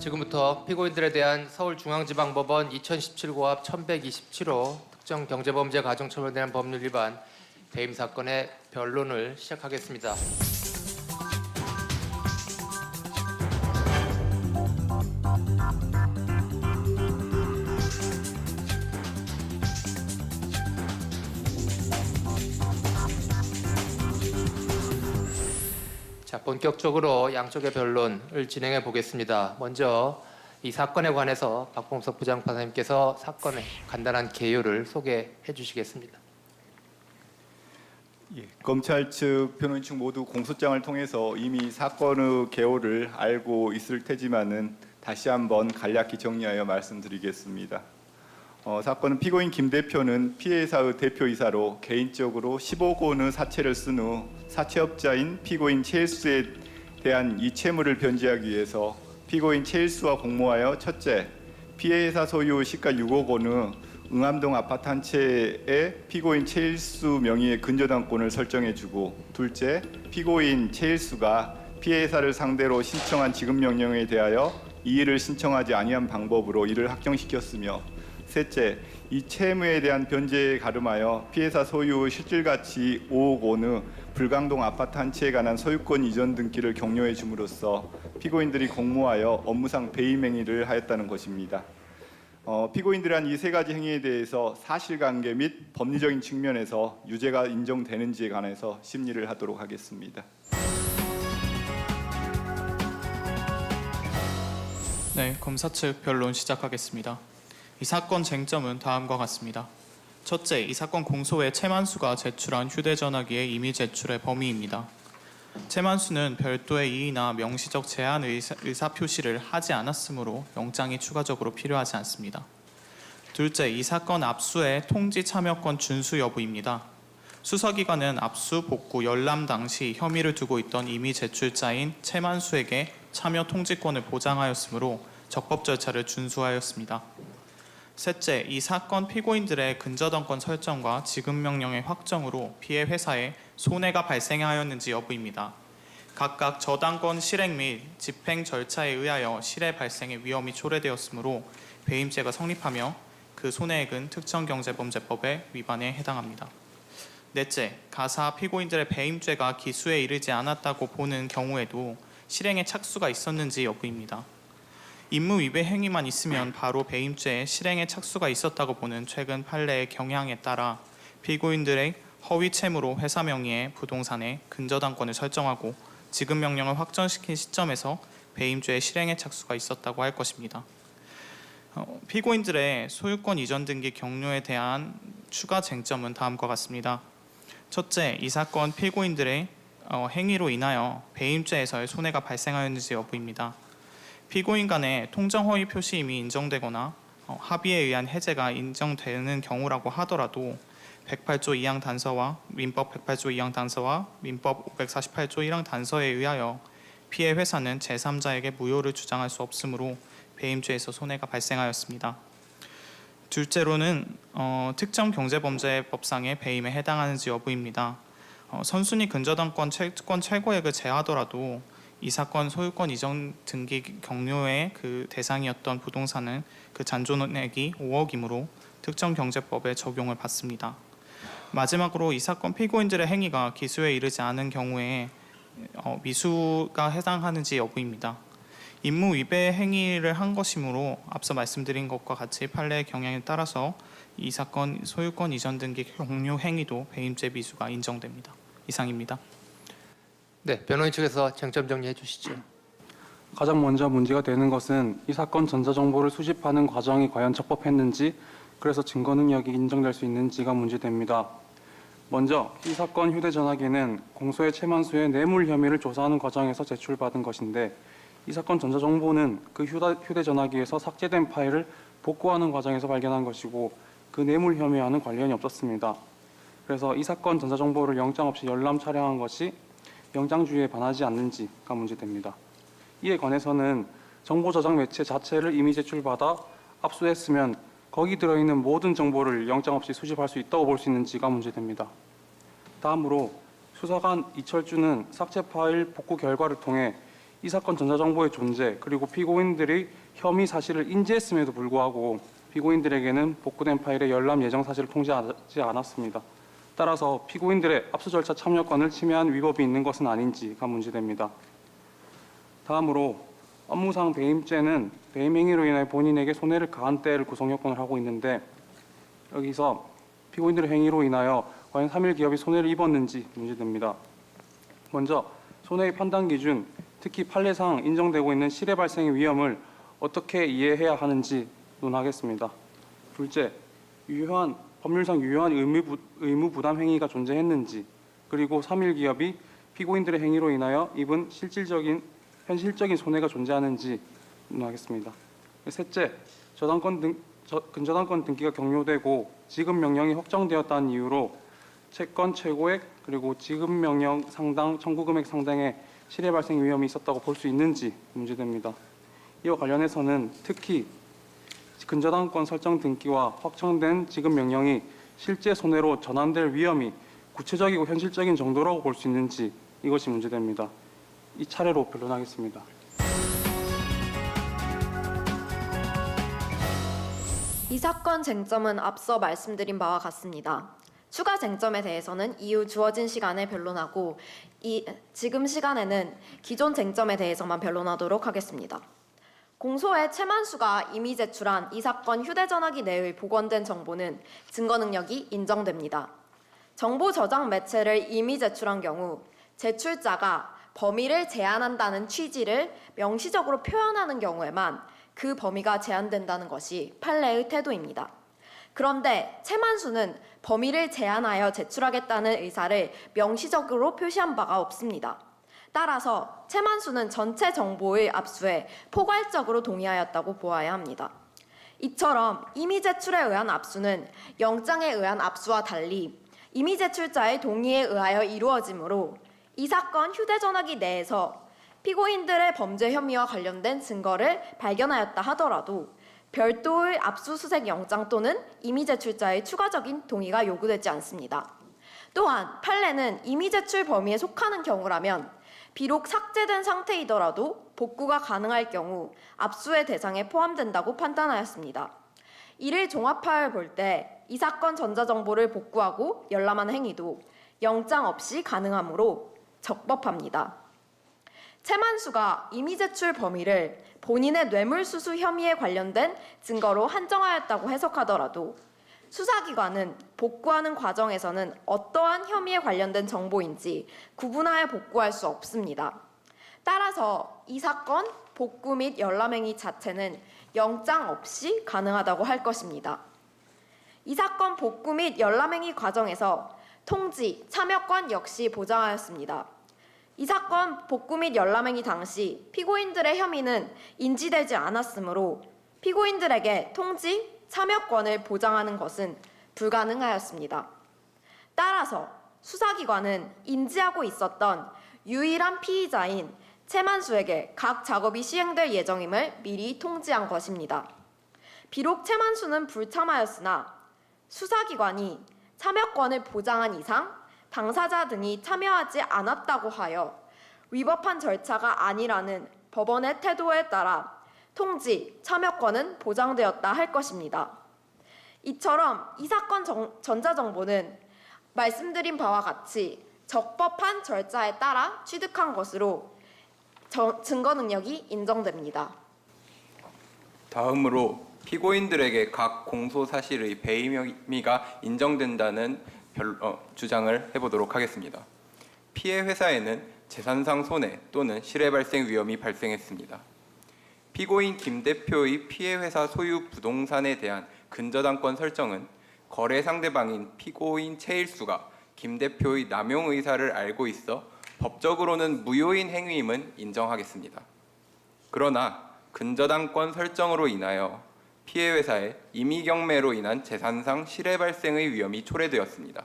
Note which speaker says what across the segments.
Speaker 1: 지금부터 피고인들에 대한 서울중앙지방법원 2017 고합 1127호 특정경제범죄 가중처벌에 대한 법률 위반 배임 사건의 변론을 시작하겠습니다. 자, 본격적으로 양쪽의 변론을 진행해 보겠습니다. 먼저 이 사건에 관해서 박범석 부장판사님께서 사건의 간단한 개요를 소개해 주시겠습니다.
Speaker 2: 검찰 측, 변호인 측 모두 공소장을 통해서 이미 사건의 개요를 알고 있을 테지만은 다시 한번 간략히 정리하여 말씀드리겠습니다. 사건은 피고인 김 대표는 피해사의 대표이사로 개인적으로 15억 원의 사채를 쓴 후 사채업자인 피고인 최일수에 대한 이 채무를 변제하기 위해서 피고인 최일수와 공모하여 첫째, 피해사 소유 시가 6억 원의 응암동 아파트 한 채에 피고인 최일수 명의의 근저당권을 설정해주고, 둘째, 피고인 최일수가 피해사를 상대로 신청한 지급명령에 대하여 이의를 신청하지 아니한 방법으로 이를 확정시켰으며, 셋째, 이 채무에 대한 변제에 가름하여 피해사 소유 실질가치 5억 원의 불광동 아파트 한 채에 관한 소유권 이전 등기를 격려해 줌으로써 피고인들이 공모하여 업무상 배임 행위를 하였다는 것입니다. 피고인들이 한 이 세 가지 행위에 대해서 사실관계 및 법리적인 측면에서 유죄가 인정되는지에 관해서 심리를 하도록 하겠습니다.
Speaker 3: 네, 검사 측 변론 시작하겠습니다. 이 사건 쟁점은 다음과 같습니다. 첫째, 이 사건 공소에 최만수가 제출한 휴대전화기의 임의 제출의 범위입니다. 최만수는 별도의 이의나 명시적 제한 의사 표시를 하지 않았으므로 영장이 추가적으로 필요하지 않습니다. 둘째, 이 사건 압수의 통지 참여권 준수 여부입니다. 수사기관은 압수, 복구, 열람 당시 혐의를 두고 있던 임의 제출자인 최만수에게 참여 통지권을 보장하였으므로 적법 절차를 준수하였습니다. 셋째, 이 사건 피고인들의 근저당권 설정과 지급명령의 확정으로 피해 회사에 손해가 발생하였는지 여부입니다. 각각 저당권 실행 및 집행 절차에 의하여 실해 발생의 위험이 초래되었으므로 배임죄가 성립하며 그 손해액은 특정경제범죄법의 위반에 해당합니다. 넷째, 가사 피고인들의 배임죄가 기수에 이르지 않았다고 보는 경우에도 실행에 착수가 있었는지 여부입니다. 임무 위배 행위만 있으면 바로 배임죄에 실행에 착수가 있었다고 보는 최근 판례의 경향에 따라 피고인들의 허위 채무로 회사 명의의 부동산에 근저당권을 설정하고 지급명령을 확정시킨 시점에서 배임죄의 실행에 착수가 있었다고 할 것입니다. 피고인들의 소유권 이전 등기 격려에 대한 추가 쟁점은 다음과 같습니다. 첫째, 이 사건 피고인들의 행위로 인하여 배임죄에서의 손해가 발생하였는지 여부입니다. 피고인 간의 통정 허위 표시임이 인정되거나 합의에 의한 해제가 인정되는 경우라고 하더라도 108조 2항 단서와 민법 108조 2항 단서와 민법 548조 1항 단서에 의하여 피해 회사는 제3자에게 무효를 주장할 수 없으므로 배임죄에서 손해가 발생하였습니다. 둘째로는 특정경제범죄법상의 배임에 해당하는지 여부입니다. 선순위 근저당권 채권 최고액을 제하더라도 이 사건 소유권 이전 등기 격려의 그 대상이었던 부동산은 그 잔존액이 5억이므로 특정경제법의 적용을 받습니다. 마지막으로 이 사건 피고인들의 행위가 기수에 이르지 않은 경우에 미수가 해당하는지 여부입니다. 임무 위배 행위를 한 것이므로 앞서 말씀드린 것과 같이 판례의 경향에 따라서 이 사건 소유권 이전 등기 격려 행위도 배임죄 미수가 인정됩니다. 이상입니다.
Speaker 1: 네, 변호인 측에서 쟁점 정리해 주시죠.
Speaker 4: 가장 먼저 문제가 되는 것은 이 사건 전자정보를 수집하는 과정이 과연 적법했는지, 그래서 증거 능력이 인정될 수 있는지가 문제됩니다. 먼저 이 사건 휴대전화기는 공소의 최만수의 뇌물 혐의를 조사하는 과정에서 제출받은 것인데, 이 사건 전자정보는 그 휴대전화기에서 삭제된 파일을 복구하는 과정에서 발견한 것이고 그 뇌물 혐의와는 관련이 없었습니다. 그래서 이 사건 전자정보를 영장 없이 열람 촬영한 것이 영장주의에 반하지 않는지가 문제됩니다. 이에 관해서는 정보 저장 매체 자체를 이미 제출받아 압수했으면 거기 들어있는 모든 정보를 영장 없이 수집할 수 있다고 볼 수 있는지가 문제됩니다. 다음으로 수사관 이철주는 삭제 파일 복구 결과를 통해 이 사건 전자정보의 존재 그리고 피고인들이 혐의 사실을 인지했음에도 불구하고 피고인들에게는 복구된 파일의 열람 예정 사실을 통지하지 않았습니다. 따라서 피고인들의 압수 절차 참여권을 침해한 위법이 있는 것은 아닌지가 문제됩니다. 다음으로 업무상 배임죄는 배임 행위로 인해 본인에게 손해를 가한 때를 구성 요건을 하고 있는데 여기서 피고인들의 행위로 인하여 과연 3일 기업이 손해를 입었는지 문제됩니다. 먼저 손해의 판단 기준, 특히 판례상 인정되고 있는 실해 발생의 위험을 어떻게 이해해야 하는지 논하겠습니다. 둘째, 법률상 유효한 의무 부담 행위가 존재했는지, 그리고 3일 기업이 피고인들의 행위로 인하여 입은 현실적인 손해가 존재하는지 논하겠습니다. 셋째, 근저당권 등기가 경료되고 지급 명령이 확정되었다는 이유로 채권 최고액 그리고 지급 명령 상당, 청구 금액 상당의 실해 발생 위험이 있었다고 볼 수 있는지 문제됩니다. 이와 관련해서는 특히 근저당권 설정 등기와 확정된 지급 명령이 실제 손해로 전환될 위험이 구체적이고 현실적인 정도라고 볼 수 있는지 이것이 문제됩니다. 이 차례로 변론하겠습니다.
Speaker 5: 이 사건 쟁점은 앞서 말씀드린 바와 같습니다. 추가 쟁점에 대해서는 이후 주어진 시간에 변론하고 지금 시간에는 기존 쟁점에 대해서만 변론하도록 하겠습니다. 공소의 최만수가 이미 제출한 이 사건 휴대전화기 내의 복원된 정보는 증거 능력이 인정됩니다. 정보 저장 매체를 이미 제출한 경우 제출자가 범위를 제한한다는 취지를 명시적으로 표현하는 경우에만 그 범위가 제한된다는 것이 판례의 태도입니다. 그런데 최만수는 범위를 제한하여 제출하겠다는 의사를 명시적으로 표시한 바가 없습니다. 따라서 최만수는 전체 정보의 압수에 포괄적으로 동의하였다고 보아야 합니다. 이처럼 이미 제출에 의한 압수는 영장에 의한 압수와 달리 이미 제출자의 동의에 의하여 이루어지므로 이 사건 휴대전화기 내에서 피고인들의 범죄 혐의와 관련된 증거를 발견하였다 하더라도 별도의 압수수색 영장 또는 이미 제출자의 추가적인 동의가 요구되지 않습니다. 또한 판례는 이미 제출 범위에 속하는 경우라면 비록 삭제된 상태이더라도 복구가 가능할 경우 압수의 대상에 포함된다고 판단하였습니다. 이를 종합하여 볼 때 이 사건 전자정보를 복구하고 열람하는 행위도 영장 없이 가능하므로 적법합니다. 최만수가 이미 제출 범위를 본인의 뇌물수수 혐의에 관련된 증거로 한정하였다고 해석하더라도 수사기관은 복구하는 과정에서는 어떠한 혐의에 관련된 정보인지 구분하여 복구할 수 없습니다. 따라서 이 사건 복구 및 열람 행위 자체는 영장 없이 가능하다고 할 것입니다. 이 사건 복구 및 열람 행위 과정에서 통지, 참여권 역시 보장하였습니다. 이 사건 복구 및 열람 행위 당시 피고인들의 혐의는 인지되지 않았으므로 피고인들에게 통지, 참여권을 보장하는 것은 불가능하였습니다. 따라서 수사기관은 인지하고 있었던 유일한 피의자인 최만수에게 각 작업이 시행될 예정임을 미리 통지한 것입니다. 비록 최만수는 불참하였으나 수사기관이 참여권을 보장한 이상 당사자 등이 참여하지 않았다고 하여 위법한 절차가 아니라는 법원의 태도에 따라 통지, 참여권은 보장되었다 할 것입니다. 이처럼 이 사건 전자정보는 말씀드린 바와 같이 적법한 절차에 따라 취득한 것으로 증거 능력이 인정됩니다.
Speaker 6: 다음으로 피고인들에게 각 공소 사실의 배임 혐의가 인정된다는 주장을 해보도록 하겠습니다. 피해 회사에는 재산상 손해 또는 실해 발생 위험이 발생했습니다. 피고인 김 대표의 피해 회사 소유 부동산에 대한 근저당권 설정은 거래 상대방인 피고인 최일수가 김 대표의 남용 의사를 알고 있어 법적으로는 무효인 행위임은 인정하겠습니다. 그러나 근저당권 설정으로 인하여 피해 회사에 임의경매로 인한 재산상 실해 발생의 위험이 초래되었습니다.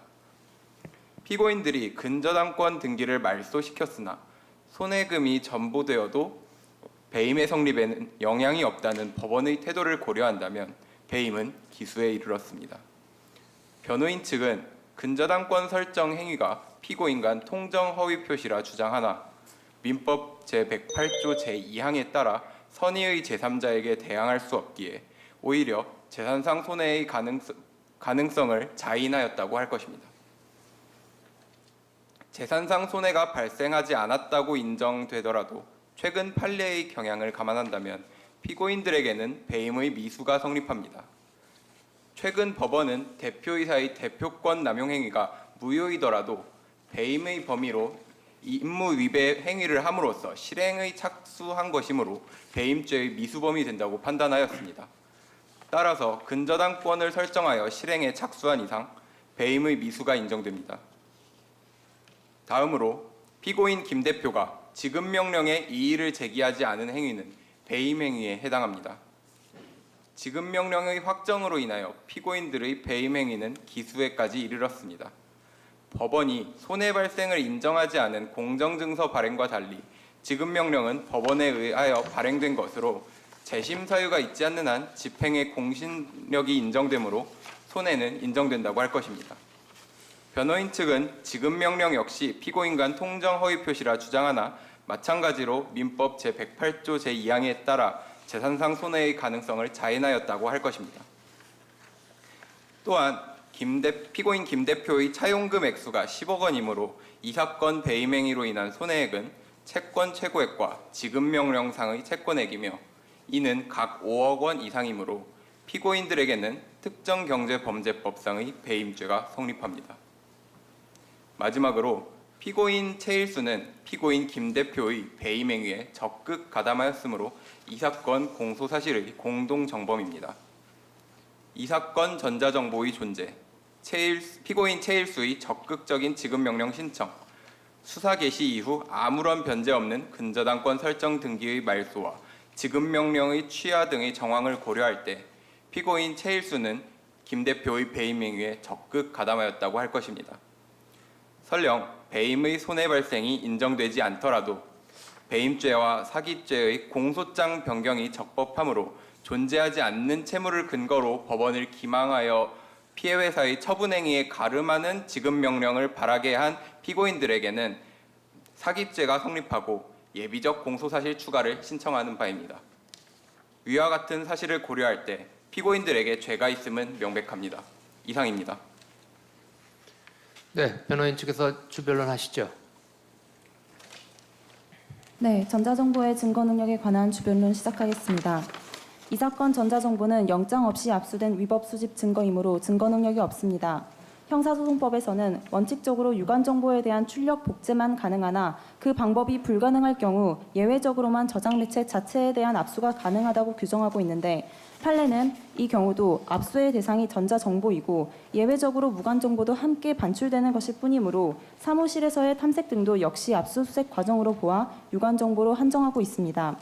Speaker 6: 피고인들이 근저당권 등기를 말소시켰으나 손해금이 전보되어도 배임의 성립에는 영향이 없다는 법원의 태도를 고려한다면 배임은 기수에 이르렀습니다. 변호인 측은 근저당권 설정 행위가 피고인 간 통정 허위 표시라 주장하나 민법 제108조 제2항에 따라 선의의 제3자에게 대항할 수 없기에 오히려 재산상 손해의 가능성을 자인하였다고 할 것입니다. 재산상 손해가 발생하지 않았다고 인정되더라도 최근 판례의 경향을 감안한다면 피고인들에게는 배임의 미수가 성립합니다. 최근 법원은 대표이사의 대표권 남용 행위가 무효이더라도 배임의 범위로 임무 위배 행위를 함으로써 실행의 착수한 것이므로 배임죄의 미수범이 된다고 판단하였습니다. 따라서 근저당권을 설정하여 실행에 착수한 이상 배임의 미수가 인정됩니다. 다음으로 피고인 김 대표가 지급 명령에 이의를 제기하지 않은 행위는 배임 행위에 해당합니다. 지급 명령의 확정으로 인하여 피고인들의 배임 행위는 기수에까지 이르렀습니다. 법원이 손해 발생을 인정하지 않은 공정증서 발행과 달리 지급 명령은 법원에 의하여 발행된 것으로 재심 사유가 있지 않는 한 집행의 공신력이 인정되므로 손해는 인정된다고 할 것입니다. 변호인 측은 지급 명령 역시 피고인 간 통정 허위 표시라 주장하나 마찬가지로 민법 제108조 제2항에 따라 재산상 손해의 가능성을 자인하였다고 할 것입니다. 또한 피고인 김 대표의 차용금 액수가 10억 원이므로 이 사건 배임 행위로 인한 손해액은 채권 최고액과 지급 명령상의 채권액이며 이는 각 5억 원 이상이므로 피고인들에게는 특정경제범죄법상의 배임죄가 성립합니다. 마지막으로 피고인 최일수는 피고인 김 대표의 배임 행위에 적극 가담하였으므로 이 사건 공소 사실의 공동 정범입니다. 이 사건 전자정보의 존재, 피고인 최일수의 적극적인 지급 명령 신청, 수사 개시 이후 아무런 변제 없는 근저당권 설정 등기의 말소와 지급 명령의 취하 등의 정황을 고려할 때 피고인 최일수는 김 대표의 배임 행위에 적극 가담하였다고 할 것입니다. 설령 배임의 손해 발생이 인정되지 않더라도 배임죄와 사기죄의 공소장 변경이 적법하므로 존재하지 않는 채무를 근거로 법원을 기망하여 피해 회사의 처분 행위에 가름하는 지급 명령을 바라게 한 피고인들에게는 사기죄가 성립하고 예비적 공소사실 추가를 신청하는 바입니다. 위와 같은 사실을 고려할 때 피고인들에게 죄가 있음은 명백합니다. 이상입니다.
Speaker 1: 네, 변호인 측에서 주변론 하시죠.
Speaker 7: 네, 전자정보의 증거 능력에 관한 주변론 시작하겠습니다. 이 사건 전자정보는 영장 없이 압수된 위법 수집 증거이므로 증거 능력이 없습니다. 형사소송법에서는 원칙적으로 유관정보에 대한 출력 복제만 가능하나 그 방법이 불가능할 경우 예외적으로만 저장 매체 자체에 대한 압수가 가능하다고 규정하고 있는데 판례는 이 경우도 압수의 대상이 전자정보이고 예외적으로 무관정보도 함께 반출되는 것일 뿐이므로 사무실에서의 탐색 등도 역시 압수수색 과정으로 보아 유관정보로 한정하고 있습니다.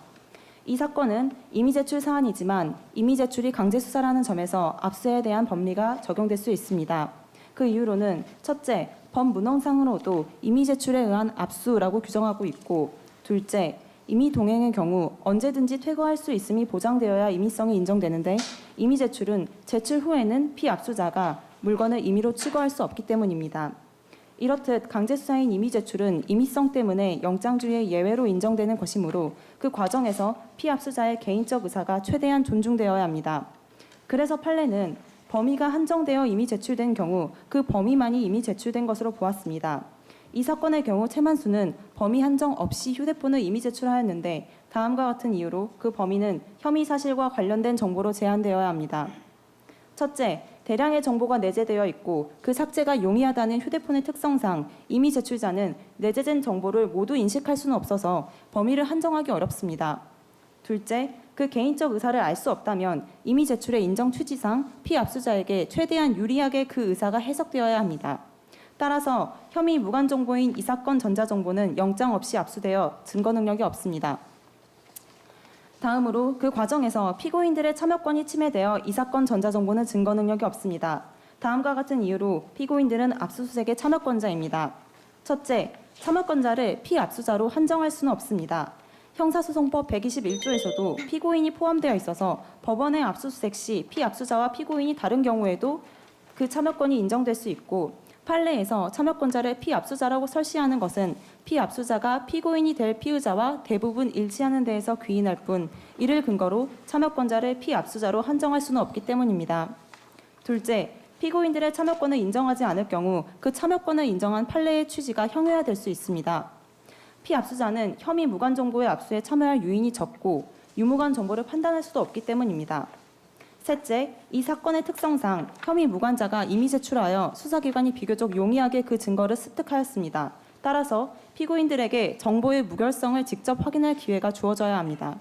Speaker 7: 이 사건은 임의 제출 사안이지만 임의 제출이 강제 수사라는 점에서 압수에 대한 법리가 적용될 수 있습니다. 그 이유로는 첫째, 법문헌상으로도 임의 제출에 의한 압수라고 규정하고 있고 둘째, 임의 동행의 경우 언제든지 퇴거할 수 있음이 보장되어야 임의성이 인정되는데 임의 제출은 제출 후에는 피압수자가 물건을 임의로 취거할 수 없기 때문입니다. 이렇듯 강제수사인 임의 제출은 임의성 때문에 영장주의 예외로 인정되는 것이므로 그 과정에서 피압수자의 개인적 의사가 최대한 존중되어야 합니다. 그래서 판례는 범위가 한정되어 임의 제출된 경우 그 범위만이 임의 제출된 것으로 보았습니다. 이 사건의 경우 최만수는 범위 한정 없이 휴대폰을 임의 제출하였는데 다음과 같은 이유로 그 범위는 혐의 사실과 관련된 정보로 제한되어야 합니다. 첫째, 대량의 정보가 내재되어 있고 그 삭제가 용이하다는 휴대폰의 특성상 임의 제출자는 내재된 정보를 모두 인식할 수는 없어서 범위를 한정하기 어렵습니다. 둘째, 그 개인적 의사를 알 수 없다면 임의 제출의 인정 취지상 피압수자에게 최대한 유리하게 그 의사가 해석되어야 합니다. 따라서 혐의 무관 정보인 이 사건 전자정보는 영장 없이 압수되어 증거 능력이 없습니다. 다음으로 그 과정에서 피고인들의 참여권이 침해되어 이 사건 전자정보는 증거 능력이 없습니다. 다음과 같은 이유로 피고인들은 압수수색의 참여권자입니다. 첫째, 참여권자를 피압수자로 한정할 수는 없습니다. 형사소송법 121조에서도 피고인이 포함되어 있어서 법원의 압수수색 시 피압수자와 피고인이 다른 경우에도 그 참여권이 인정될 수 있고 판례에서 참여권자를 피압수자라고 설시하는 것은 피압수자가 피고인이 될 피의자와 대부분 일치하는 데에서 귀인할 뿐 이를 근거로 참여권자를 피압수자로 한정할 수는 없기 때문입니다. 둘째, 피고인들의 참여권을 인정하지 않을 경우 그 참여권을 인정한 판례의 취지가 형해화될 수 있습니다. 피압수자는 혐의 무관 정보의 압수에 참여할 유인이 적고 유무관 정보를 판단할 수도 없기 때문입니다. 셋째, 이 사건의 특성상 혐의 무관자가 이미 제출하여 수사기관이 비교적 용이하게 그 증거를 습득하였습니다. 따라서 피고인들에게 정보의 무결성을 직접 확인할 기회가 주어져야 합니다.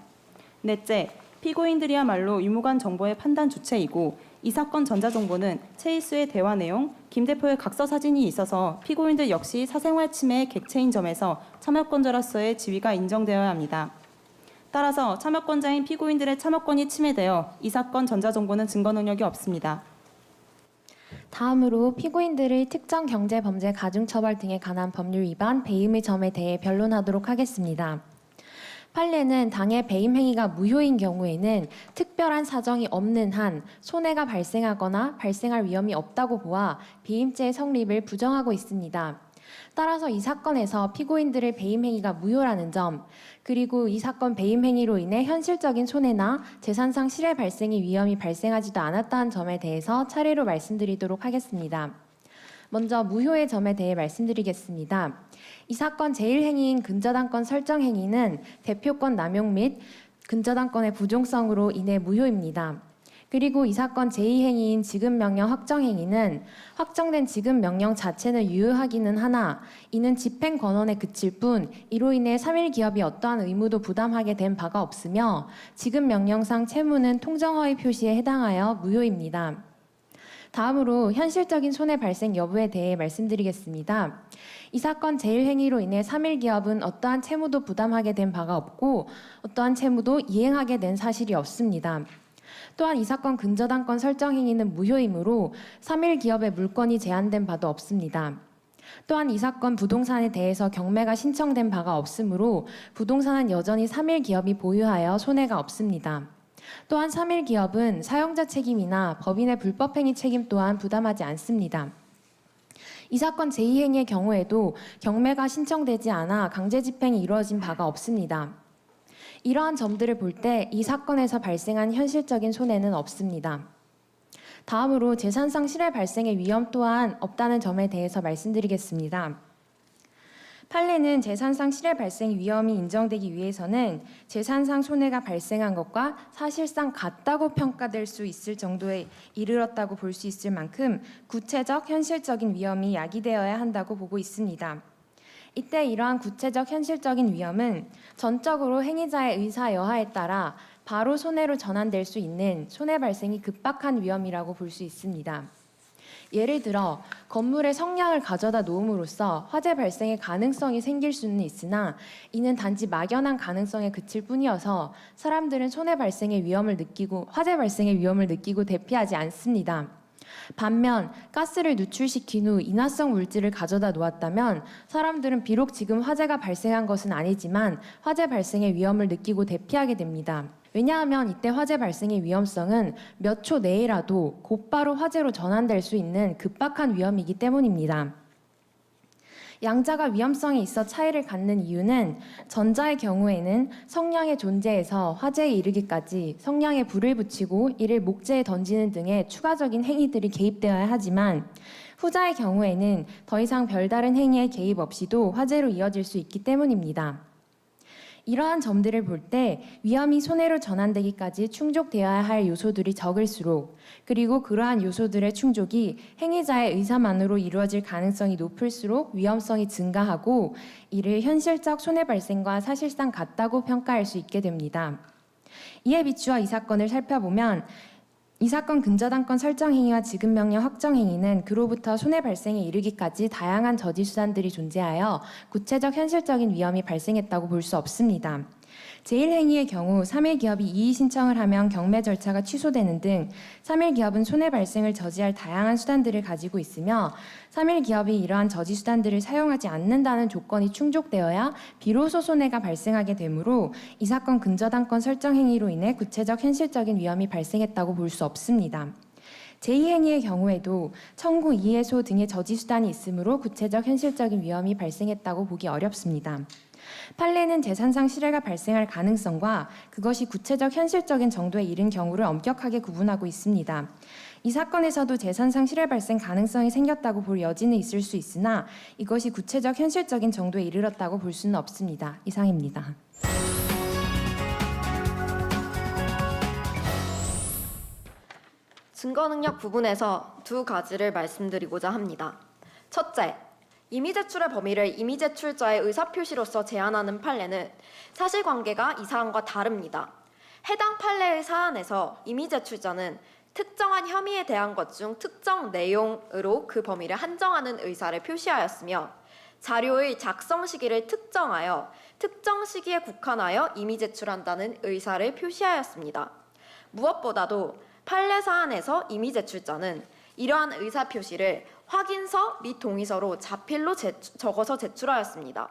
Speaker 7: 넷째, 피고인들이야말로 유무관 정보의 판단 주체이고 이 사건 전자정보는 최일수의 대화 내용, 김 대표의 각서 사진이 있어서 피고인들 역시 사생활 침해의 객체인 점에서 참여권자로서의 지위가 인정되어야 합니다. 따라서 참여권자인 피고인들의 참여권이 침해되어 이 사건 전자정보는 증거 능력이 없습니다.
Speaker 8: 다음으로 피고인들의 특정 경제범죄 가중처벌 등에 관한 법률 위반, 배임의 점에 대해 변론하도록 하겠습니다. 판례는 당해 배임 행위가 무효인 경우에는 특별한 사정이 없는 한 손해가 발생하거나 발생할 위험이 없다고 보아 배임죄의 성립을 부정하고 있습니다. 따라서 이 사건에서 피고인들의 배임 행위가 무효라는 점, 그리고 이 사건 배임 행위로 인해 현실적인 손해나 재산상 실해 발생의 위험이 발생하지도 않았다는 점에 대해서 차례로 말씀드리도록 하겠습니다. 먼저 무효의 점에 대해 말씀드리겠습니다. 이 사건 제1행위인 근저당권 설정 행위는 대표권 남용 및 근저당권의 부종성으로 인해 무효입니다. 그리고 이 사건 제2행위인 지급명령 확정행위는 확정된 지급명령 자체는 유효하기는 하나 이는 집행권한에 그칠 뿐 이로 인해 3일 기업이 어떠한 의무도 부담하게 된 바가 없으며 지급명령상 채무는 통정허위 표시에 해당하여 무효입니다. 다음으로 현실적인 손해 발생 여부에 대해 말씀드리겠습니다. 이 사건 제1행위로 인해 3일 기업은 어떠한 채무도 부담하게 된 바가 없고 어떠한 채무도 이행하게 된 사실이 없습니다. 또한 이 사건 근저당권 설정 행위는 무효이므로 3일 기업의 물건이 제한된 바도 없습니다. 또한 이 사건 부동산에 대해서 경매가 신청된 바가 없으므로 부동산은 여전히 3일 기업이 보유하여 손해가 없습니다. 또한 3일 기업은 사용자 책임이나 법인의 불법행위 책임 또한 부담하지 않습니다. 이 사건 제2행위의 경우에도 경매가 신청되지 않아 강제 집행이 이루어진 바가 없습니다. 이러한 점들을 볼 때 이 사건에서 발생한 현실적인 손해는 없습니다. 다음으로 재산상 실해 발생의 위험 또한 없다는 점에 대해서 말씀드리겠습니다. 판례는 재산상 실해 발생 위험이 인정되기 위해서는 재산상 손해가 발생한 것과 사실상 같다고 평가될 수 있을 정도에 이르렀다고 볼 수 있을 만큼 구체적 현실적인 위험이 야기되어야 한다고 보고 있습니다. 이때 이러한 구체적 현실적인 위험은 전적으로 행위자의 의사 여하에 따라 바로 손해로 전환될 수 있는 손해 발생이 급박한 위험이라고 볼 수 있습니다. 예를 들어 건물의 성량을 가져다 놓음으로써 화재 발생의 가능성이 생길 수는 있으나 이는 단지 막연한 가능성에 그칠 뿐이어서 사람들은 손해 발생의 위험을 느끼고 화재 발생의 위험을 느끼고 대피하지 않습니다. 반면 가스를 누출시킨 후 인화성 물질을 가져다 놓았다면 사람들은 비록 지금 화재가 발생한 것은 아니지만 화재 발생의 위험을 느끼고 대피하게 됩니다. 왜냐하면 이때 화재 발생의 위험성은 몇 초 내에라도 곧바로 화재로 전환될 수 있는 급박한 위험이기 때문입니다. 양자가 위험성에 있어 차이를 갖는 이유는 전자의 경우에는 성량의 존재에서 화재에 이르기까지 성량에 불을 붙이고 이를 목재에 던지는 등의 추가적인 행위들이 개입되어야 하지만 후자의 경우에는 더 이상 별다른 행위의 개입 없이도 화재로 이어질 수 있기 때문입니다. 이러한 점들을 볼 때 위험이 손해로 전환되기까지 충족되어야 할 요소들이 적을수록 그리고 그러한 요소들의 충족이 행위자의 의사만으로 이루어질 가능성이 높을수록 위험성이 증가하고 이를 현실적 손해 발생과 사실상 같다고 평가할 수 있게 됩니다. 이에 비추어 이 사건을 살펴보면 이 사건 근저당권 설정 행위와 지급명령 확정 행위는 그로부터 손해 발생에 이르기까지 다양한 저지 수단들이 존재하여 구체적 현실적인 위험이 발생했다고 볼 수 없습니다. 제1행위의 경우 3일 기업이 이의 신청을 하면 경매 절차가 취소되는 등 3일 기업은 손해 발생을 저지할 다양한 수단들을 가지고 있으며 3일 기업이 이러한 저지 수단들을 사용하지 않는다는 조건이 충족되어야 비로소 손해가 발생하게 되므로 이 사건 근저당권 설정 행위로 인해 구체적 현실적인 위험이 발생했다고 볼 수 없습니다. 제2행위의 경우에도 청구, 이해소 등의 저지 수단이 있으므로 구체적 현실적인 위험이 발생했다고 보기 어렵습니다. 판례는 재산상 실해가 발생할 가능성과 그것이 구체적 현실적인 정도에 이른 경우를 엄격하게 구분하고 있습니다. 이 사건에서도 재산상 실해 발생 가능성이 생겼다고 볼 여지는 있을 수 있으나 이것이 구체적 현실적인 정도에 이르렀다고 볼 수는 없습니다. 이상입니다.
Speaker 5: 증거 능력 부분에서 두 가지를 말씀드리고자 합니다. 첫째, 이미 제출의 범위를 이미 제출자의 의사표시로서 제한하는 판례는 사실관계가 이 사안과 다릅니다. 해당 판례의 사안에서 이미 제출자는 특정한 혐의에 대한 것 중 특정 내용으로 그 범위를 한정하는 의사를 표시하였으며 자료의 작성 시기를 특정하여 특정 시기에 국한하여 이미 제출한다는 의사를 표시하였습니다. 무엇보다도 판례 사안에서 이미 제출자는 이러한 의사 표시를 확인서 및 동의서로 자필로 적어서 제출하였습니다.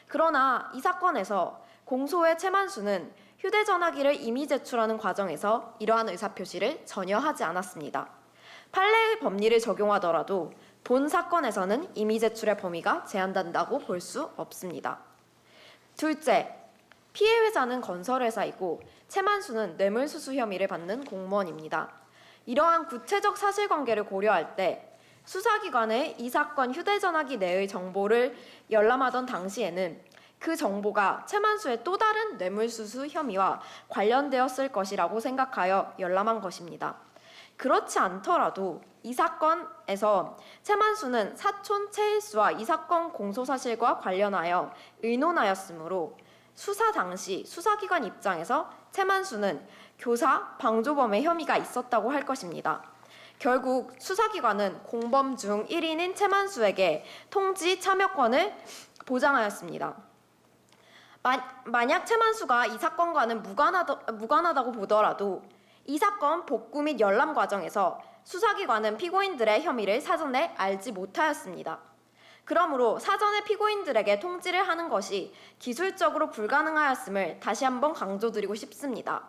Speaker 5: 그러나 이 사건에서 공소의 최만수는 휴대전화기를 이미 제출하는 과정에서 이러한 의사 표시를 전혀 하지 않았습니다. 판례의 법리를 적용하더라도 본 사건에서는 이미 제출의 범위가 제한된다고 볼 수 없습니다. 둘째, 피해 회사는 건설회사이고 최만수는 뇌물수수 혐의를 받는 공무원입니다. 이러한 구체적 사실관계를 고려할 때 수사기관에 이 사건 휴대전화기 내의 정보를 열람하던 당시에는 그 정보가 최만수의 또 다른 뇌물수수 혐의와 관련되었을 것이라고 생각하여 열람한 것입니다. 그렇지 않더라도 이 사건에서 최만수는 사촌 최일수와 이 사건 공소사실과 관련하여 의논하였으므로 수사 당시 수사기관 입장에서 최만수는 교사, 방조범의 혐의가 있었다고 할 것입니다. 결국 수사기관은 공범 중 1인인 최만수에게 통지 참여권을 보장하였습니다. 만약 최만수가 이 사건과는 무관하다고 보더라도 이 사건 복구 및 열람 과정에서 수사기관은 피고인들의 혐의를 사전에 알지 못하였습니다. 그러므로 사전에 피고인들에게 통지를 하는 것이 기술적으로 불가능하였음을 다시 한번 강조드리고 싶습니다.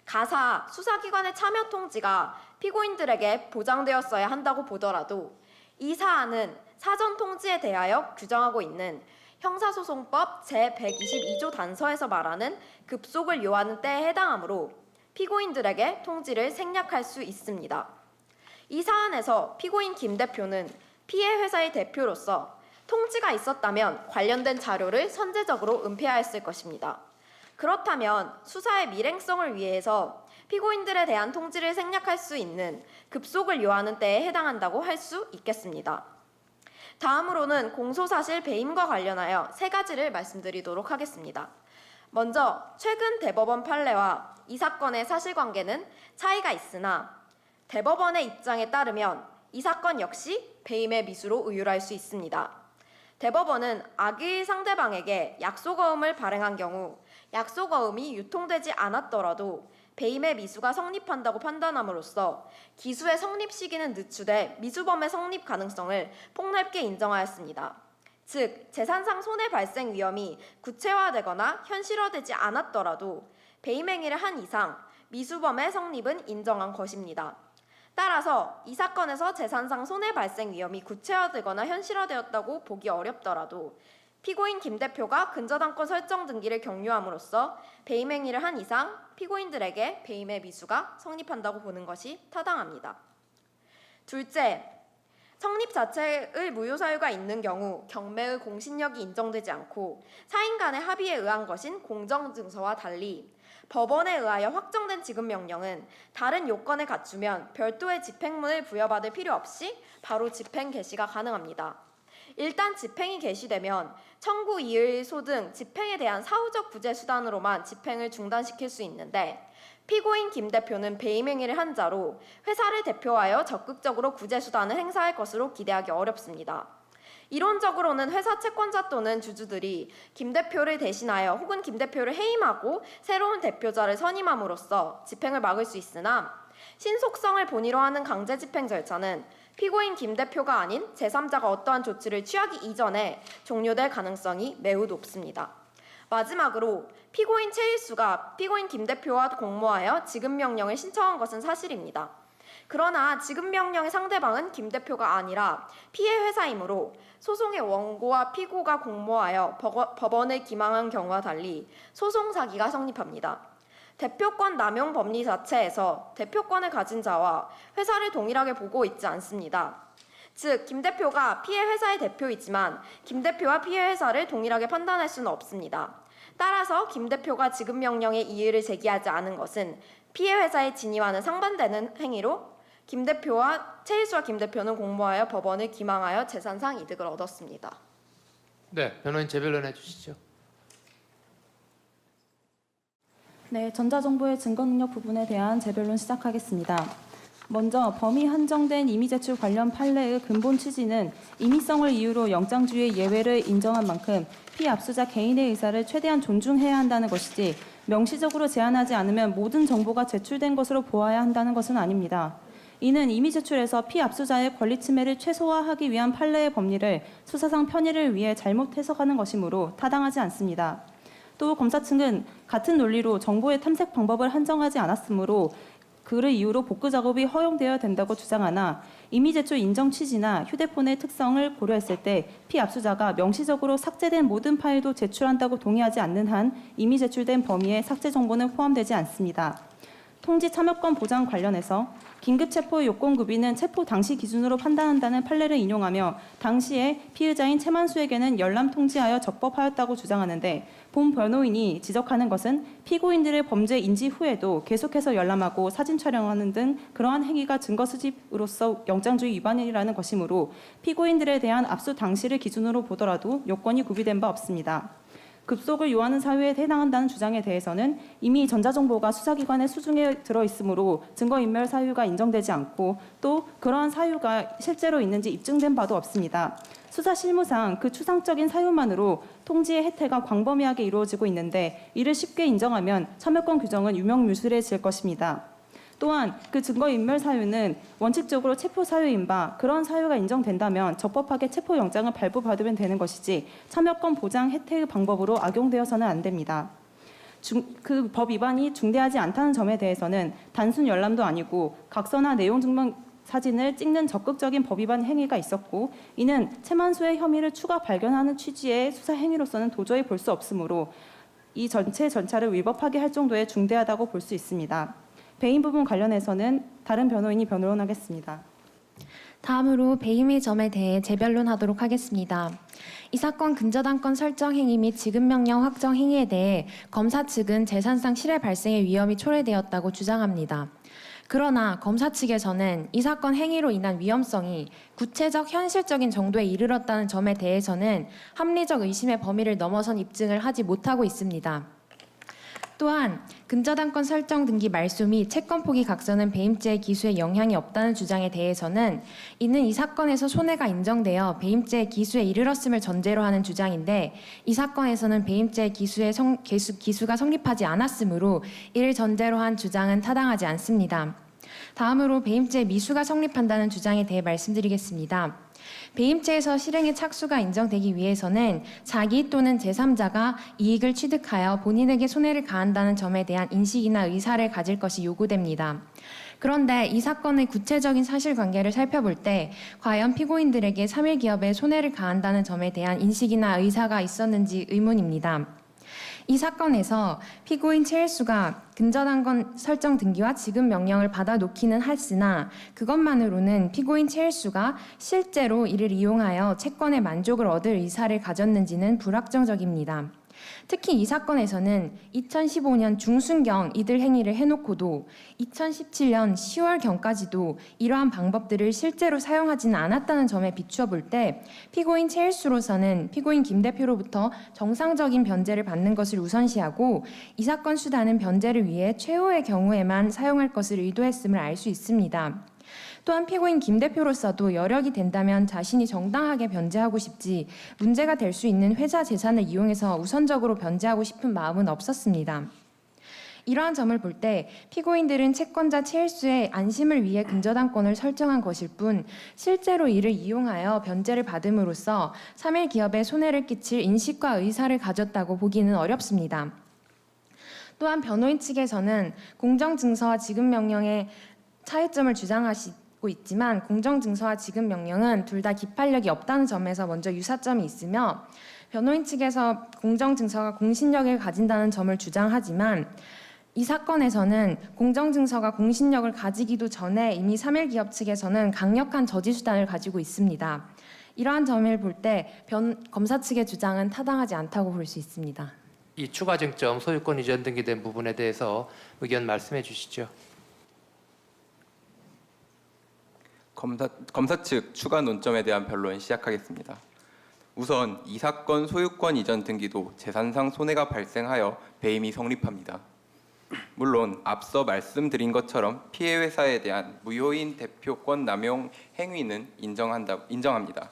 Speaker 5: 가사 수사기관의 참여 통지가 피고인들에게 보장되었어야 한다고 보더라도 이 사안은 사전 통지에 대하여 규정하고 있는 형사소송법 제122조 단서에서 말하는 급속을 요하는 때에 해당하므로 피고인들에게 통지를 생략할 수 있습니다. 이 사안에서 피고인 김 대표는 피해 회사의 대표로서 통지가 있었다면 관련된 자료를 선제적으로 은폐하였을 것입니다. 그렇다면 수사의 밀행성을 위해서 피고인들에 대한 통지를 생략할 수 있는 급속을 요하는 때에 해당한다고 할 수 있겠습니다. 다음으로는 공소사실 배임과 관련하여 세 가지를 말씀드리도록 하겠습니다. 먼저 최근 대법원 판례와 이 사건의 사실관계는 차이가 있으나 대법원의 입장에 따르면 이 사건 역시 배임의 미수로 의율할 수 있습니다. 대법원은 악의 상대방에게 약속어음을 발행한 경우 약속어음이 유통되지 않았더라도 배임의 미수가 성립한다고 판단함으로써 기수의 성립 시기는 늦추되 미수범의 성립 가능성을 폭넓게 인정하였습니다. 즉, 재산상 손해 발생 위험이 구체화되거나 현실화되지 않았더라도 배임행위를 한 이상 미수범의 성립은 인정한 것입니다. 따라서 이 사건에서 재산상 손해 발생 위험이 구체화되거나 현실화되었다고 보기 어렵더라도 피고인 김 대표가 근저당권 설정 등기를 경유함으로써 배임 행위를 한 이상 피고인들에게 배임의 미수가 성립한다고 보는 것이 타당합니다. 둘째, 성립 자체의 무효 사유가 있는 경우 경매의 공신력이 인정되지 않고 사인 간의 합의에 의한 것인 공정증서와 달리 법원에 의하여 확정된 지급명령은 다른 요건을 갖추면 별도의 집행문을 부여받을 필요 없이 바로 집행 개시가 가능합니다. 일단 집행이 개시되면 청구, 이의소 등 집행에 대한 사후적 구제 수단으로만 집행을 중단시킬 수 있는데 피고인 김 대표는 배임 행위를 한 자로 회사를 대표하여 적극적으로 구제 수단을 행사할 것으로 기대하기 어렵습니다. 이론적으로는 회사 채권자 또는 주주들이 김 대표를 대신하여 혹은 김 대표를 해임하고 새로운 대표자를 선임함으로써 집행을 막을 수 있으나 신속성을 본의로 하는 강제 집행 절차는 피고인 김 대표가 아닌 제3자가 어떠한 조치를 취하기 이전에 종료될 가능성이 매우 높습니다. 마지막으로 피고인 최일수가 피고인 김 대표와 공모하여 지급명령을 신청한 것은 사실입니다. 그러나 지급 명령의 상대방은 김 대표가 아니라 피해 회사이므로 소송의 원고와 피고가 공모하여 법원을 기망한 경우와 달리 소송 사기가 성립합니다. 대표권 남용 법리 자체에서 대표권을 가진 자와 회사를 동일하게 보고 있지 않습니다. 즉, 김 대표가 피해 회사의 대표이지만 김 대표와 피해 회사를 동일하게 판단할 수는 없습니다. 따라서 김 대표가 지급 명령에 이의를 제기하지 않은 것은 피해 회사의 진위와는 상반되는 행위로 김 대표와 최일수와 김 대표는 공모하여 법원을 기망하여 재산상 이득을 얻었습니다.
Speaker 1: 네, 변호인 재변론해 주시죠.
Speaker 7: 네, 전자정보의 증거능력 부분에 대한 재변론 시작하겠습니다. 먼저 범위 한정된 이미 제출 관련 판례의 근본 취지는 임의성을 이유로 영장주의 예외를 인정한 만큼 피압수자 개인의 의사를 최대한 존중해야 한다는 것이지 명시적으로 제한하지 않으면 모든 정보가 제출된 것으로 보아야 한다는 것은 아닙니다. 이는 이미 제출해서 피압수자의 권리 침해를 최소화하기 위한 판례의 법리를 수사상 편의를 위해 잘못 해석하는 것이므로 타당하지 않습니다. 또 검사 측은 같은 논리로 정보의 탐색 방법을 한정하지 않았으므로 그를 이유로 복구 작업이 허용되어야 된다고 주장하나 이미 제출 인정 취지나 휴대폰의 특성을 고려했을 때 피압수자가 명시적으로 삭제된 모든 파일도 제출한다고 동의하지 않는 한 이미 제출된 범위에 삭제 정보는 포함되지 않습니다. 통지 참여권 보장 관련해서 긴급체포 요건 구비는 체포 당시 기준으로 판단한다는 판례를 인용하며 당시에 피의자인 최만수에게는 열람 통지하여 적법하였다고 주장하는데 본 변호인이 지적하는 것은 피고인들의 범죄 인지 후에도 계속해서 열람하고 사진 촬영하는 등 그러한 행위가 증거 수집으로서 영장주의 위반이라는 것이므로 피고인들에 대한 압수 당시를 기준으로 보더라도 요건이 구비된 바 없습니다. 급속을 요하는 사유에 해당한다는 주장에 대해서는 이미 전자정보가 수사기관의 수중에 들어있으므로 증거인멸 사유가 인정되지 않고 또 그러한 사유가 실제로 있는지 입증된 바도 없습니다. 수사 실무상 그 추상적인 사유만으로 통지의 혜택가 광범위하게 이루어지고 있는데 이를 쉽게 인정하면 참여권 규정은 유명무실해질 것입니다. 또한 그 증거인멸 사유는 원칙적으로 체포 사유인 바 그런 사유가 인정된다면 적법하게 체포영장을 발부받으면 되는 것이지 참여권 보장 혜택의 방법으로 악용되어서는 안 됩니다. 그 법 위반이 중대하지 않다는 점에 대해서는 단순 열람도 아니고 각서나 내용 증명 사진을 찍는 적극적인 법 위반 행위가 있었고 이는 최만수의 혐의를 추가 발견하는 취지의 수사 행위로서는 도저히 볼 수 없으므로 이 전체 절차를 위법하게 할 정도의 중대하다고 볼 수 있습니다. 배임 부분 관련해서는 다른 변호인이 변론하겠습니다.
Speaker 8: 다음으로 배임의 점에 대해 재변론하도록 하겠습니다. 이 사건 근저당권 설정 행위 및 지급명령 확정 행위에 대해 검사 측은 재산상 실해 발생의 위험이 초래되었다고 주장합니다. 그러나 검사 측에서는 이 사건 행위로 인한 위험성이 구체적 현실적인 정도에 이르렀다는 점에 대해서는 합리적 의심의 범위를 넘어선 입증을 하지 못하고 있습니다. 또한 근저당권 설정 등기 말소 및 채권 포기 각서는 배임죄의 기수에 영향이 없다는 주장에 대해서는 이는 이 사건에서 손해가 인정되어 배임죄의 기수에 이르렀음을 전제로 하는 주장인데 이 사건에서는 배임죄의 기수가 성립하지 않았으므로 이를 전제로 한 주장은 타당하지 않습니다. 다음으로 배임죄 미수가 성립한다는 주장에 대해 말씀드리겠습니다. 배임죄에서 실행의 착수가 인정되기 위해서는 자기 또는 제3자가 이익을 취득하여 본인에게 손해를 가한다는 점에 대한 인식이나 의사를 가질 것이 요구됩니다. 그런데 이 사건의 구체적인 사실관계를 살펴볼 때 과연 피고인들에게 3일 기업에 손해를 가한다는 점에 대한 인식이나 의사가 있었는지 의문입니다. 이 사건에서 피고인 최일수가 근저당권 설정 등기와 지급 명령을 받아 놓기는 했으나 그것만으로는 피고인 최일수가 실제로 이를 이용하여 채권의 만족을 얻을 의사를 가졌는지는 불확정적입니다. 특히 이 사건에서는 2015년 중순경 이들 행위를 해놓고도 2017년 10월경까지도 이러한 방법들을 실제로 사용하지는 않았다는 점에 비추어 볼 때 피고인 최일수로서는 피고인 김 대표로부터 정상적인 변제를 받는 것을 우선시하고 이 사건 수단은 변제를 위해 최후의 경우에만 사용할 것을 의도했음을 알 수 있습니다. 또한 피고인 김 대표로서도 여력이 된다면 자신이 정당하게 변제하고 싶지 문제가 될 수 있는 회사 재산을 이용해서 우선적으로 변제하고 싶은 마음은 없었습니다. 이러한 점을 볼 때 피고인들은 채권자 최일수의 안심을 위해 근저당권을 설정한 것일 뿐 실제로 이를 이용하여 변제를 받음으로써 3일 기업에 손해를 끼칠 인식과 의사를 가졌다고 보기는 어렵습니다. 또한 변호인 측에서는 공정증서와 지급명령의 차이점을 주장하시고 있지만 공정증서와 지급명령은 둘 다 기판력이 없다는 점에서 먼저 유사점이 있으며 변호인 측에서 공정증서가 공신력을 가진다는 점을 주장하지만 이 사건에서는 공정증서가 공신력을 가지기도 전에 이미 3일 기업 측에서는 강력한 저지 수단을 가지고 있습니다. 이러한 점을 볼 때 검사 측의 주장은 타당하지 않다고 볼 수 있습니다.
Speaker 1: 이 추가 쟁점 소유권 이전 등기된 부분에 대해서 의견 말씀해 주시죠.
Speaker 6: 검사 측 추가 논점에 대한 변론 시작하겠습니다. 우선 이 사건 소유권 이전 등기도 재산상 손해가 발생하여 배임이 성립합니다. 물론 앞서 말씀드린 것처럼 피해 회사에 대한 무효인 대표권 남용 행위는 인정합니다.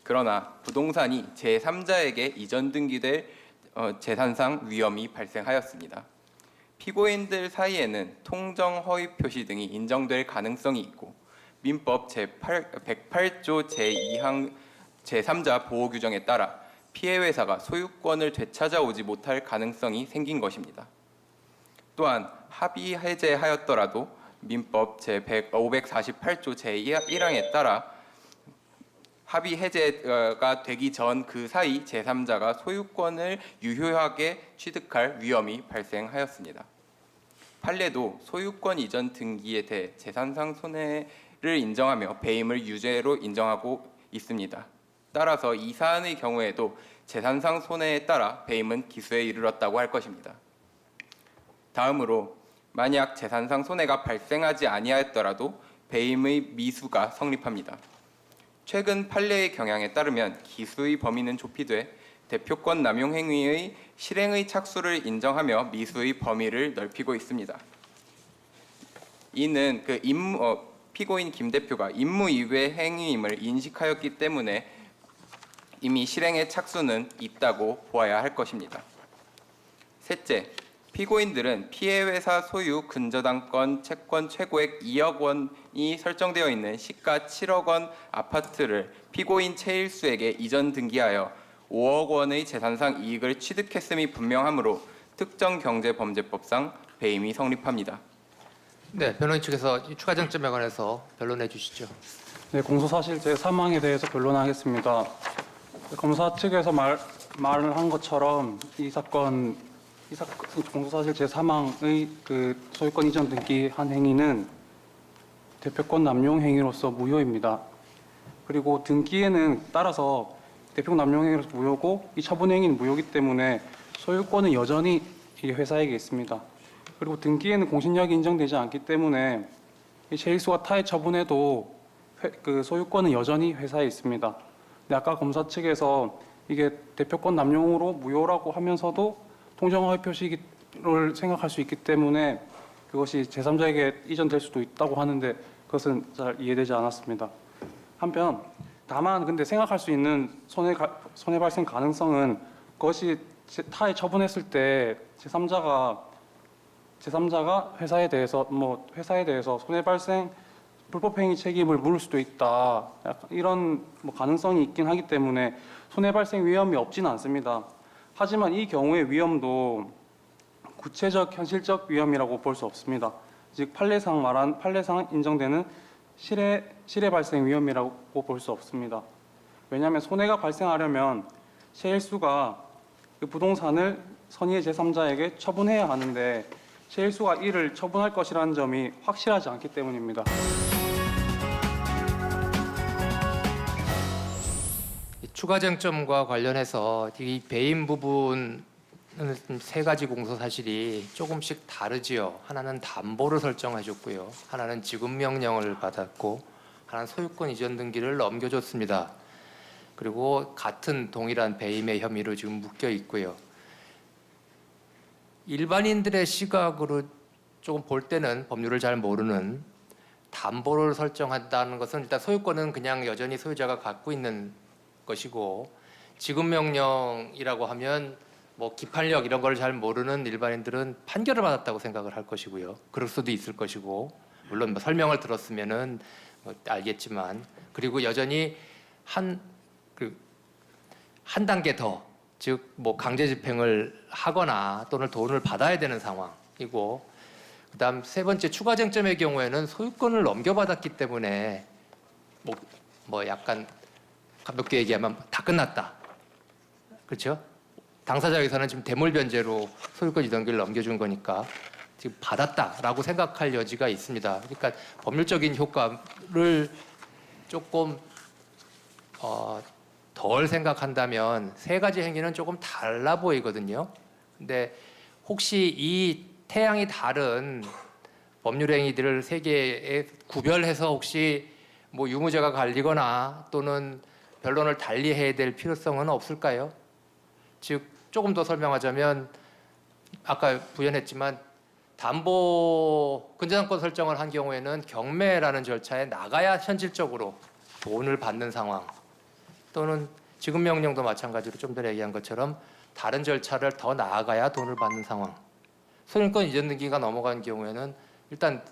Speaker 6: 그러나 부동산이 제3자에게 이전 등기될 재산상 위험이 발생하였습니다. 피고인들 사이에는 통정 허위 표시 등이 인정될 가능성이 있고 민법 제108조 제2항 제3자 보호 규정에 따라 피해 회사가 소유권을 되찾아오지 못할 가능성이 생긴 것입니다. 또한 합의 해제하였더라도 민법 제548조 제1항에 따라 합의 해제가 되기 전 그 사이 제3자가 소유권을 유효하게 취득할 위험이 발생하였습니다. 판례도 소유권 이전 등기에 대해 재산상 손해를 인정하며 배임을 유죄로 인정하고 있습니다. 따라서 이 사안의 경우에도 재산상 손해에 따라 배임은 기수에 이르렀다고 할 것입니다. 다음으로 만약 재산상 손해가 발생하지 아니하였더라도 배임의 미수가 성립합니다. 최근 판례의 경향에 따르면 기수의 범위는 좁히되 대표권 남용 행위의 실행의 착수를 인정하며 미수의 범위를 넓히고 있습니다. 이는 피고인 김 대표가 임무 이외 행위임을 인식하였기 때문에 이미 실행의 착수는 있다고 보아야 할 것입니다. 셋째, 피고인들은 피해 회사 소유 근저당권 채권 최고액 2억 원이 설정되어 있는 시가 7억 원 아파트를 피고인 최일수에게 이전 등기하여 5억 원의 재산상 이익을 취득했음이 분명하므로 특정경제범죄법상 배임이 성립합니다.
Speaker 1: 네, 변호인 측에서 이 추가 쟁점에 관해서 변론해 주시죠.
Speaker 4: 네, 공소사실 제3항에 대해서 변론하겠습니다. 검사 측에서 말을 한 것처럼 이 사건 공소사실 제3항의 소유권 이전 등기한 행위는 대표권 남용 행위로서 무효입니다. 그리고 등기에는 따라서 대표권 남용 행위로서 무효고 이 처분 행위는 무효이기 때문에 소유권은 여전히 이 회사에게 있습니다. 그리고 등기에는 공신력이 인정되지 않기 때문에 이 제1수가 타의 처분에도 그 소유권은 여전히 회사에 있습니다. 근데 아까 검사 측에서 이게 대표권 남용으로 무효라고 하면서도 통정허위 표시를 생각할 수 있기 때문에 그것이 제3자에게 이전될 수도 있다고 하는데 그것은 잘 이해되지 않았습니다. 한편 다만 근데 생각할 수 있는 손해 발생 가능성은 그것이 타에 처분했을 때 제3자가 회사에 대해서 손해 발생 불법행위 책임을 물을 수도 있다. 약간 이런 가능성이 있긴 하기 때문에 손해 발생 위험이 없지는 않습니다. 하지만 이 경우의 위험도 구체적 현실적 위험이라고 볼 수 없습니다. 즉 판례상 인정되는 실해 발생 위험이라고 볼 수 없습니다. 왜냐하면 손해가 발생하려면 제1수가 그 부동산을 선의의 제3자에게 처분해야 하는데 제1수가 이를 처분할 것이라는 점이 확실하지 않기 때문입니다.
Speaker 1: 추가 쟁점과 관련해서 이 배임 부분은 세 가지 공소 사실이 조금씩 다르지요. 하나는 담보를 설정해줬고요. 하나는 지급 명령을 받았고 하나는 소유권 이전 등기를 넘겨줬습니다. 그리고 같은 동일한 배임의 혐의로 지금 묶여 있고요. 일반인들의 시각으로 조금 볼 때는 법률을 잘 모르는 담보를 설정한다는 것은 일단 소유권은 그냥 여전히 소유자가 갖고 있는 것이고 지급명령이라고 하면 기판력 이런 걸 잘 모르는 일반인들은 판결을 받았다고 생각을 할 것이고요. 그럴 수도 있을 것이고 물론 설명을 들었으면은 알겠지만 그리고 여전히 한 단계 더 즉 강제 집행을 하거나 또는 돈을 받아야 되는 상황이고 그다음 세 번째 추가 쟁점의 경우에는 소유권을 넘겨받았기 때문에 뭐 약간 가볍게 얘기하면 다 끝났다. 그렇죠? 당사자에서는 지금 대물 변제로 소유권 이동기를 넘겨준 거니까 지금 받았다라고 생각할 여지가 있습니다. 그러니까 법률적인 효과를 조금 덜 생각한다면 세 가지 행위는 조금 달라 보이거든요. 근데 혹시 이 태양이 다른 법률 행위들을 세 개에 구별해서 혹시 뭐 유무죄가 갈리거나 또는 변론을 달리해야 될 필요성은 없을까요? 즉 조금 더 설명하자면 아까 부연했지만 담보 근저당권 설정을 한 경우에는 경매라는 절차에 나가야 현실적으로 돈을 받는 상황 또는 지급 명령도 마찬가지로 좀 전에 얘기한 것처럼 다른 절차를 더 나아가야 돈을 받는 상황. 소유권 이전 등기가 넘어간 경우에는 일단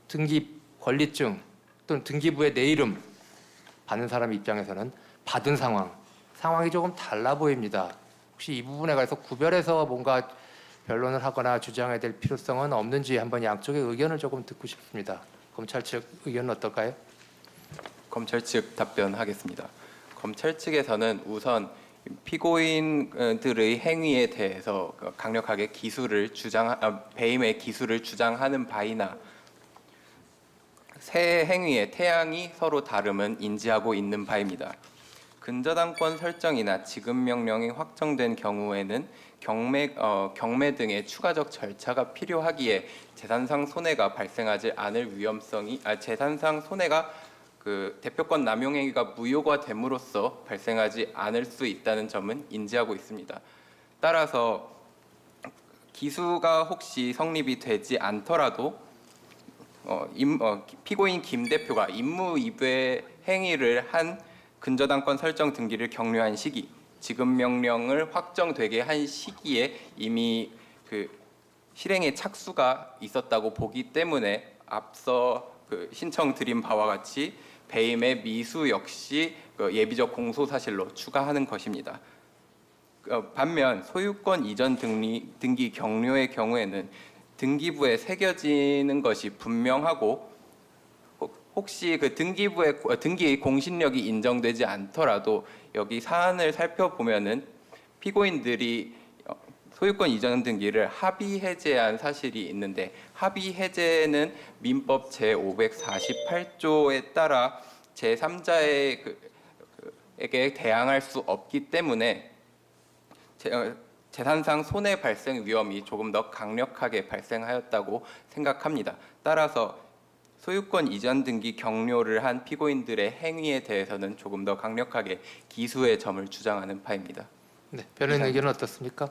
Speaker 1: 등기 권리증 또는 등기부의 내 이름 받는 사람 입장에서는 받은 상황이 조금 달라 보입니다. 혹시 이 부분에 관해서 구별해서 뭔가 변론을 하거나 주장해야 될 필요성은 없는지 한번 양쪽의 의견을 조금 듣고 싶습니다. 검찰 측 의견은 어떨까요?
Speaker 6: 검찰 측 답변하겠습니다. 검찰 측에서는 우선 피고인들의 행위에 대해서 강력하게 배임의 기수를 주장하는 바이나 세 행위의 태양이 서로 다름은 인지하고 있는 바입니다. 근저당권 설정이나 지급 명령이 확정된 경우에는 경매 등의 추가적 절차가 필요하기에 재산상 손해가 발생하지 않을 재산상 손해가 대표권 남용 행위가 무효가 됨으로써 발생하지 않을 수 있다는 점은 인지하고 있습니다. 따라서 기수가 혹시 성립이 되지 않더라도 피고인 김 대표가 임무이배 행위를 한 근저당권 설정 등기를 격려한 시기, 지급 명령을 확정되게 한 시기에 이미 실행의 착수가 있었다고 보기 때문에 앞서 신청드린 바와 같이 배임의 미수 역시 예비적 공소 사실로 추가하는 것입니다. 반면 소유권 이전 등기 격려의 경우에는 등기부에 새겨지는 것이 분명하고 혹시 등기부의 등기 공신력이 인정되지 않더라도 여기 사안을 살펴보면은 피고인들이 소유권 이전 등기를 합의 해제한 사실이 있는데 합의 해제는 민법 제548조에 따라 제3자에게 대항할 수 없기 때문에 재산상 손해 발생 위험이 조금 더 강력하게 발생하였다고 생각합니다. 따라서 소유권 이전 등기 격려를 한 피고인들의 행위에 대해서는 조금 더 강력하게 기수의 점을 주장하는 바입니다.
Speaker 1: 네, 변호인 의견은 어떻습니까?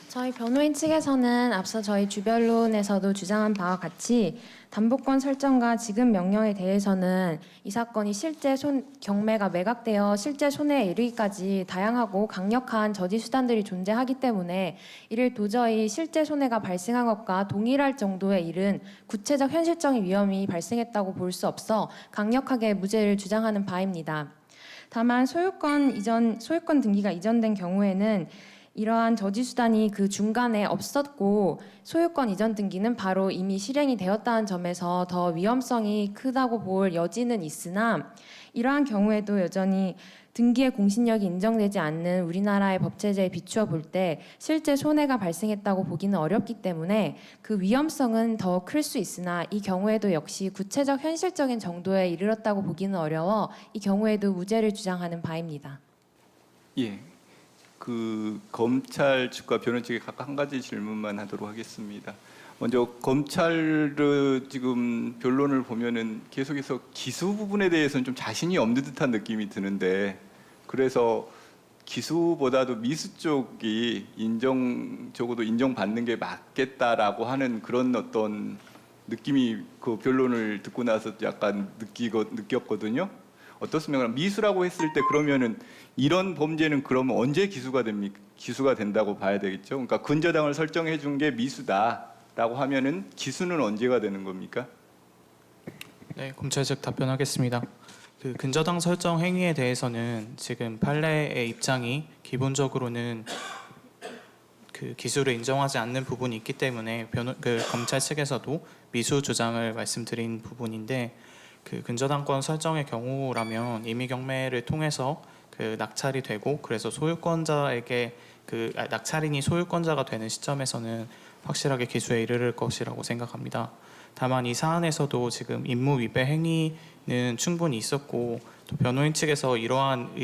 Speaker 8: 저희 변호인 측에서는 앞서 저희 주변론에서도 주장한 바와 같이 담보권 설정과 지급 명령에 대해서는 이 사건이 실제 경매가 매각되어 실제 손해에 이르기까지 다양하고 강력한 저지 수단들이 존재하기 때문에 이를 도저히 실제 손해가 발생한 것과 동일할 정도에 이른 구체적 현실적인 위험이 발생했다고 볼 수 없어 강력하게 무죄를 주장하는 바입니다. 다만 소유권 등기가 이전된 경우에는 이러한 저지 수단이 그 중간에 없었고 소유권 이전 등기는 바로 이미 실행이 되었다는 점에서 더 위험성이 크다고 볼 여지는 있으나 이러한 경우에도 여전히 등기의 공신력이 인정되지 않는 우리나라의 법체제에 비추어 볼 때 실제 손해가 발생했다고 보기는 어렵기 때문에 그 위험성은 더 클 수 있으나 이 경우에도 역시 구체적 현실적인 정도에 이르렀다고 보기는 어려워 이 경우에도 무죄를 주장하는 바입니다.
Speaker 2: 예. 검찰 측과 변호인 측에 각각 한 가지 질문만 하도록 하겠습니다. 먼저 검찰의 지금 변론을 보면은 계속해서 기수 부분에 대해서는 좀 자신이 없는 듯한 느낌이 드는데 그래서 기수보다도 미수 쪽이 적어도 인정받는 게 맞겠다라고 하는 그런 어떤 느낌이 그 변론을 듣고 나서 약간 느꼈거든요. 어떻습니까? 미수라고 했을 때 그러면은 이런 범죄는 그러면 언제 기수가 됩니까? 기수가 된다고 봐야 되겠죠. 그러니까 근저당을 설정해 준 게 미수다라고 하면은 기수는 언제가 되는 겁니까?
Speaker 3: 네, 검찰 측 답변하겠습니다. 근저당 설정 행위에 대해서는 지금 판례의 입장이 기본적으로는 그 기술을 인정하지 않는 부분이 있기 때문에 검찰 측에서도 미수 주장을 말씀드린 부분인데, 그 근저당권 설정의 경우라면 임의 경매를 통해서 그 낙찰이 되고, 그래서 소유권자에게 낙찰인이 소유권자가 되는 시점에서는 확실하게 기수에 이르를 것이라고 생각합니다. 다만 이 사안에서도 지금 임무 위배 행위는 충분히 있었고, 또 변호인 측에서 이러한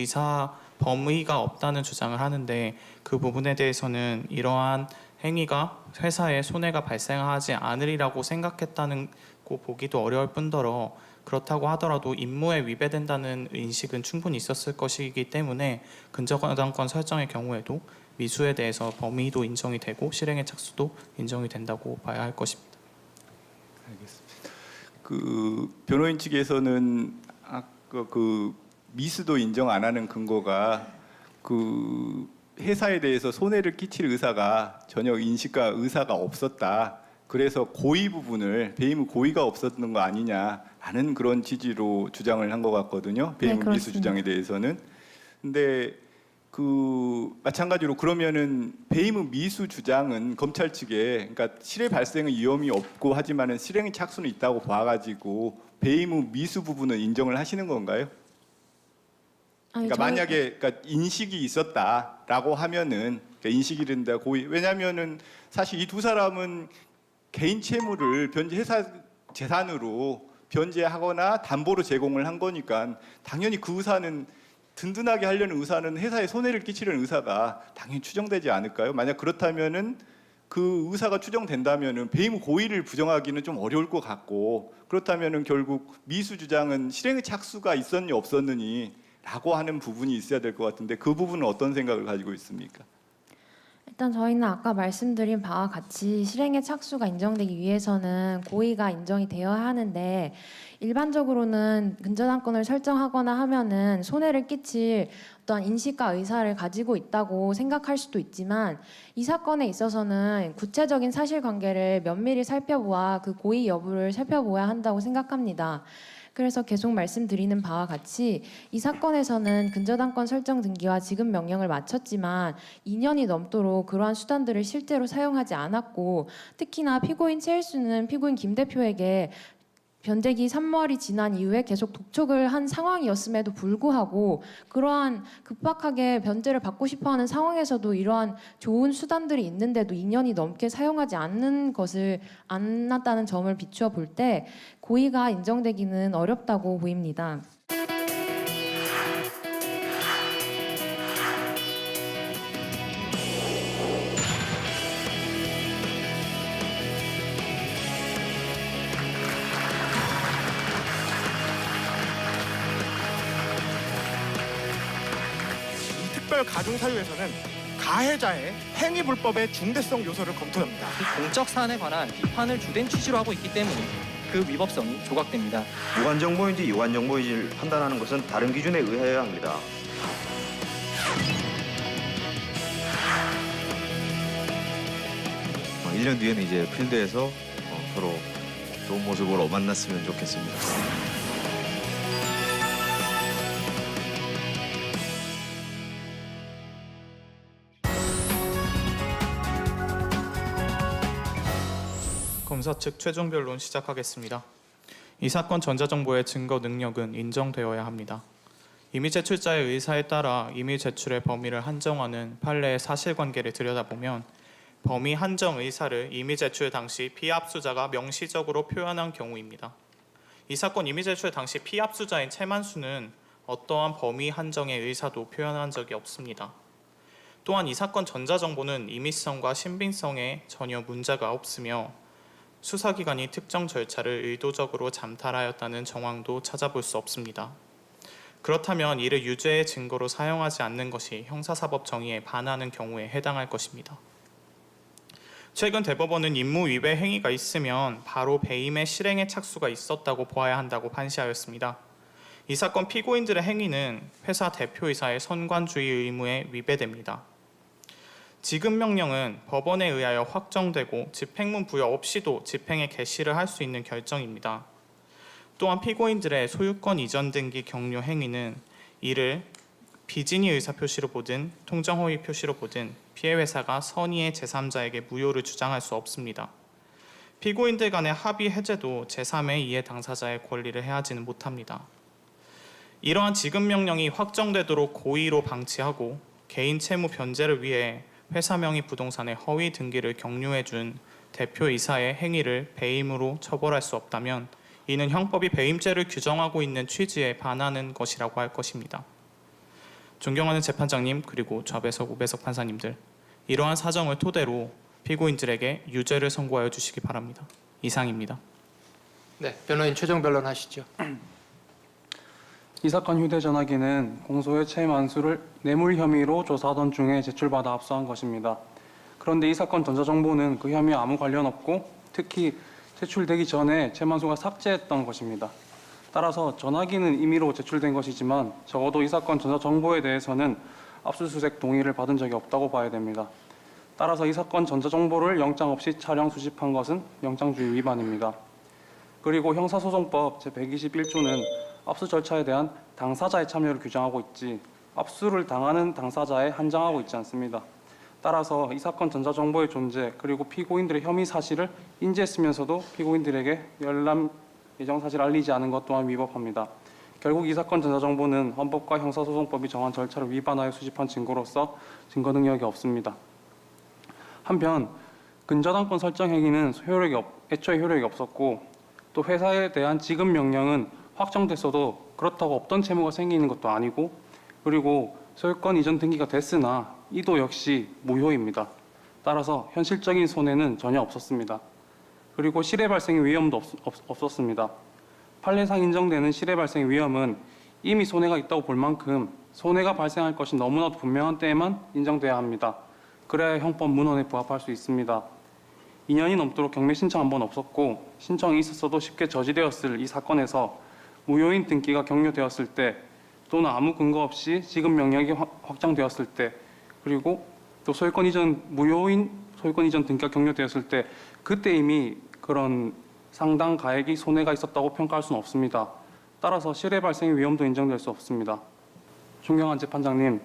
Speaker 3: 범의가 없다는 주장을 하는데, 그 부분에 대해서는 이러한 행위가 회사에 손해가 발생하지 않으리라고 생각했다는 거 보기도 어려울 뿐더러, 그렇다고 하더라도 임무에 위배된다는 인식은 충분히 있었을 것이기 때문에 근저당권 설정의 경우에도 미수에 대해서 범의도 인정이 되고 실행의 착수도 인정이 된다고 봐야 할 것입니다.
Speaker 2: 알겠습니다. 그 변호인 측에서는 아까 그 미수도 인정 안 하는 근거가 그 회사에 대해서 손해를 끼칠 의사가 전혀 인식과 의사가 없었다. 그래서 고의 부분을 배임 고의가 없었던 거 아니냐라는 그런 취지로 주장을 한 것 같거든요. 배임
Speaker 8: 네,
Speaker 2: 미수 주장에 대해서는. 근데 그 마찬가지로 그러면은 배임 미수 주장은 검찰 측에 그러니까 실해 발생의 위험이 없고 하지만은 실행의 착수는 있다고 봐가지고 배임 미수 부분은 인정을 하시는 건가요? 그러니까 만약에 그러니까 인식이 있었다라고 하면은 그러니까 인식이 된다 고의, 왜냐하면은 사실 이 두 사람은 개인 채무를 변제 회사 재산으로 변제하거나 담보로 제공을 한 거니까 당연히 그 의사는 든든하게 하려는 의사는 회사에 손해를 끼치려는 의사가 당연히 추정되지 않을까요? 만약 그렇다면은 그 의사가 추정된다면은 배임 고의를 부정하기는 좀 어려울 것 같고, 그렇다면은 결국 미수 주장은 실행의 착수가 있었니 없었느니라고 하는 부분이 있어야 될 것 같은데, 그 부분은 어떤 생각을 가지고 있습니까?
Speaker 8: 일단 저희는 아까 말씀드린 바와 같이 실행의 착수가 인정되기 위해서는 고의가 인정이 되어야 하는데, 일반적으로는 근저당권을 설정하거나 하면은 손해를 끼칠 어떤 인식과 의사를 가지고 있다고 생각할 수도 있지만, 이 사건에 있어서는 구체적인 사실관계를 면밀히 살펴보아 그 고의 여부를 살펴보아야 한다고 생각합니다. 그래서 계속 말씀드리는 바와 같이 이 사건에서는 근저당권 설정 등기와 지급 명령을 마쳤지만 2년이 넘도록 그러한 수단들을 실제로 사용하지 않았고, 특히나 피고인 최일수는 피고인 김 대표에게 변제기 3월이 지난 이후에 계속 독촉을 한 상황이었음에도 불구하고, 그러한 급박하게 변제를 받고 싶어하는 상황에서도 이러한 좋은 수단들이 있는데도 2년이 넘게 사용하지 않았다는 점을 비추어 볼 때 고의가 인정되기는 어렵다고 보입니다.
Speaker 9: 특별 가중 사유에서는 가해자의 행위 불법의 중대성 요소를 검토합니다.
Speaker 10: 공적 사안에 관한 비판을 주된 취지로 하고 있기 때문에 그 위법성이 조각됩니다.
Speaker 11: 무관 정보인지 유관 정보인지를 판단하는 것은 다른 기준에 의하여야 합니다.
Speaker 12: 어, 1년 뒤에는 이제 필드에서 서로 좋은 모습으로 만났으면 좋겠습니다.
Speaker 3: 검사 측 최종 변론 시작하겠습니다. 이 사건 전자정보의 증거 능력은 인정되어야 합니다. 임의 제출자의 의사에 따라 임의 제출의 범위를 한정하는 판례의 사실관계를 들여다보면, 범위 한정 의사를 임의 제출 당시 피압수자가 명시적으로 표현한 경우입니다. 이 사건 임의 제출 당시 피압수자인 최만수는 어떠한 범위 한정의 의사도 표현한 적이 없습니다. 또한 이 사건 전자정보는 임의성과 신빙성에 전혀 문제가 없으며, 수사기관이 특정 절차를 의도적으로 잠탈하였다는 정황도 찾아볼 수 없습니다. 그렇다면 이를 유죄의 증거로 사용하지 않는 것이 형사사법 정의에 반하는 경우에 해당할 것입니다. 최근 대법원은 임무 위배 행위가 있으면 바로 배임의 실행의 착수가 있었다고 보아야 한다고 판시하였습니다. 이 사건 피고인들의 행위는 회사 대표이사의 선관주의 의무에 위배됩니다. 지급명령은 법원에 의하여 확정되고 집행문 부여 없이도 집행의 개시를 할 수 있는 결정입니다. 또한 피고인들의 소유권 이전 등기 격려 행위는 이를 비진의 의사표시로 보든 통정허위 표시로 보든 피해 회사가 선의의 제3자에게 무효를 주장할 수 없습니다. 피고인들 간의 합의 해제도 제3의 이해 당사자의 권리를 해하지는 못합니다. 이러한 지급 명령이 확정되도록 고의로 방치하고 개인 채무 변제를 위해 회사 명의 부동산의 허위 등기를 경유해준 대표이사의 행위를 배임으로 처벌할 수 없다면 이는 형법이 배임죄를 규정하고 있는 취지에 반하는 것이라고 할 것입니다. 존경하는 재판장님 그리고 좌배석 우배석 판사님들, 이러한 사정을 토대로 피고인들에게 유죄를 선고하여 주시기 바랍니다. 이상입니다.
Speaker 1: 네, 변호인 최종 변론하시죠.
Speaker 4: 이 사건 휴대전화기는 공소의 최만수를 뇌물 혐의로 조사하던 중에 제출받아 압수한 것입니다. 그런데 이 사건 전자정보는 그 혐의와 아무 관련 없고 특히 제출되기 전에 최만수가 삭제했던 것입니다. 따라서 전화기는 임의로 제출된 것이지만 적어도 이 사건 전자정보에 대해서는 압수수색 동의를 받은 적이 없다고 봐야 됩니다. 따라서 이 사건 전자정보를 영장 없이 촬영 수집한 것은 영장주의 위반입니다. 그리고 형사소송법 제121조는 압수 절차에 대한 당사자의 참여를 규정하고 있지 압수를 당하는 당사자에 한정하고 있지 않습니다. 따라서 이 사건 전자정보의 존재 그리고 피고인들의 혐의 사실을 인지했으면서도 피고인들에게 열람 예정 사실을 알리지 않은 것 또한 위법합니다. 결국 이 사건 전자정보는 헌법과 형사소송법이 정한 절차를 위반하여 수집한 증거로서 증거 능력이 없습니다. 한편 근저당권 설정 행위는 애초에 효력이 없었고 또 회사에 대한 지급 명령은 확정됐어도 그렇다고 없던 채무가 생기는 것도 아니고 그리고 소유권 이전 등기가 됐으나 이도 역시 무효입니다. 따라서 현실적인 손해는 전혀 없었습니다. 그리고 실해 발생의 위험도 없었습니다. 판례상 인정되는 실해 발생의 위험은 이미 손해가 있다고 볼 만큼 손해가 발생할 것이 너무나도 분명한 때에만 인정돼야 합니다. 그래야 형법 문헌에 부합할 수 있습니다. 2년이 넘도록 경매 신청 한 번 없었고 신청이 있었어도 쉽게 저지되었을 이 사건에서 무효인 등기가 경료되었을 때 또는 아무 근거 없이 지급 명령이 확정되었을 때 그리고 또 무효인 소유권 이전 등기가 경료되었을 때 그때 이미 그런 상당 가액이 손해가 있었다고 평가할 수는 없습니다. 따라서 실해 발생의 위험도 인정될 수 없습니다. 존경한 재판장님,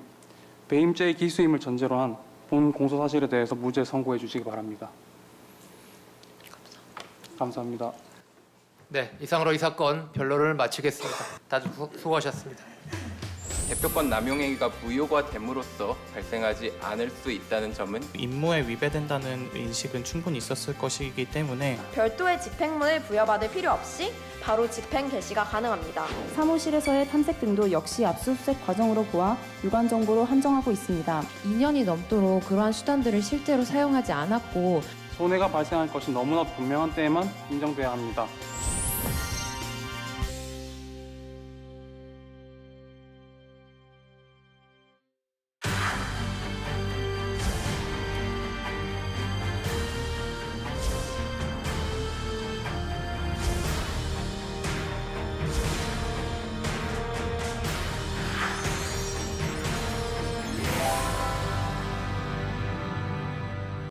Speaker 4: 배임죄의 기수임을 전제로 한 본 공소 사실에 대해서 무죄 선고해 주시기 바랍니다. 감사합니다.
Speaker 1: 네, 이상으로 이 사건 변론을 마치겠습니다. 다들 수고하셨습니다.
Speaker 6: 대표권 남용 행위가 무효가 됨으로써 발생하지 않을 수 있다는 점은
Speaker 3: 임무에 위배된다는 인식은 충분히 있었을 것이기 때문에
Speaker 5: 별도의 집행문을 부여받을 필요 없이 바로 집행 개시가 가능합니다.
Speaker 7: 사무실에서의 탐색 등도 역시 압수수색 과정으로 보아 유관 정보로 한정하고 있습니다.
Speaker 8: 2년이 넘도록 그러한 수단들을 실제로 사용하지 않았고
Speaker 4: 손해가 발생할 것이 너무나도 분명한 때에만 인정돼야 합니다.